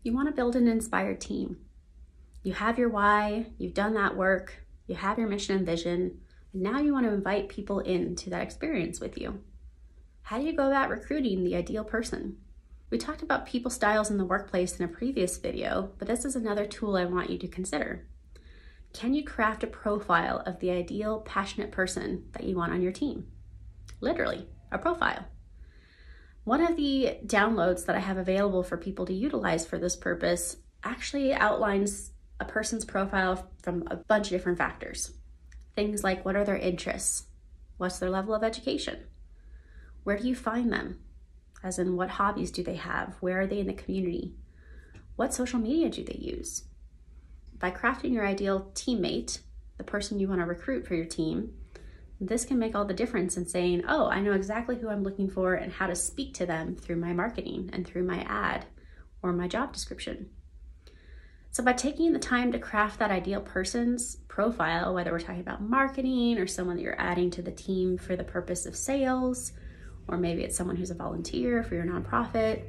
You want to build an inspired team. You have your why, you've done that work, you have your mission and vision, and now you want to invite people into that experience with you. How do you go about recruiting the ideal person? We talked about people styles in the workplace in a previous video, but this is another tool I want you to consider. Can you craft a profile of the ideal, passionate person that you want on your team? Literally, a profile. One of the downloads that I have available for people to utilize for this purpose actually outlines a person's profile from a bunch of different factors. Things like, what are their interests? What's their level of education? Where do you find them? As in, what hobbies do they have? Where are they in the community? What social media do they use? By crafting your ideal teammate, the person you want to recruit for your team, this can make all the difference in saying, oh, I know exactly who I'm looking for and how to speak to them through my marketing and through my ad or my job description. So by taking the time to craft that ideal person's profile, whether we're talking about marketing or someone that you're adding to the team for the purpose of sales, or maybe it's someone who's a volunteer for your nonprofit,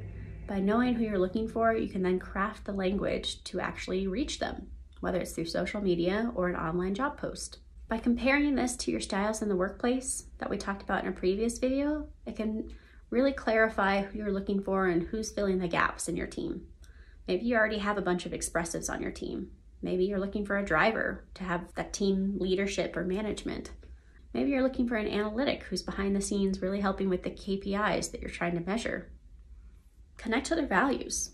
by knowing who you're looking for, you can then craft the language to actually reach them, whether it's through social media or an online job post. By comparing this to your styles in the workplace that we talked about in a previous video, it can really clarify who you're looking for and who's filling the gaps in your team. Maybe you already have a bunch of expressives on your team. Maybe you're looking for a driver to have that team leadership or management. Maybe you're looking for an analytic who's behind the scenes really helping with the KPIs that you're trying to measure. Connect to their values.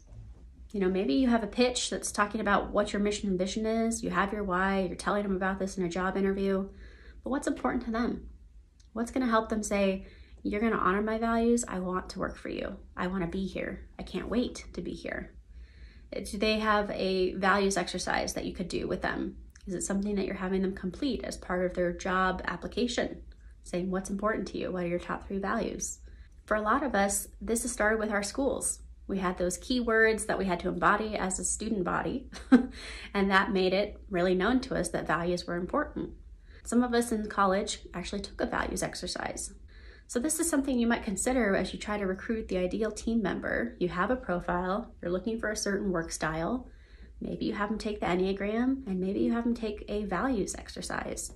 Maybe you have a pitch that's talking about what your mission and vision is, you have your why, you're telling them about this in a job interview, but what's important to them? What's gonna help them say, you're gonna honor my values, I want to work for you, I wanna be here, I can't wait to be here. Do they have a values exercise that you could do with them? Is it something that you're having them complete as part of their job application? Saying what's important to you, what are your top 3 values? For a lot of us, this has started with our schools. We had those keywords that we had to embody as a student body, and that made it really known to us that values were important. Some of us in college actually took a values exercise. So this is something you might consider as you try to recruit the ideal team member. You have a profile, you're looking for a certain work style. Maybe you have them take the Enneagram, and maybe you have them take a values exercise.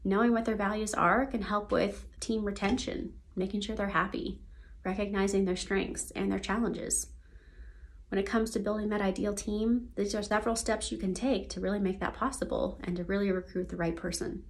Knowing what their values are can help with team retention, making sure they're happy, recognizing their strengths and their challenges. When it comes to building that ideal team, these are several steps you can take to really make that possible and to really recruit the right person.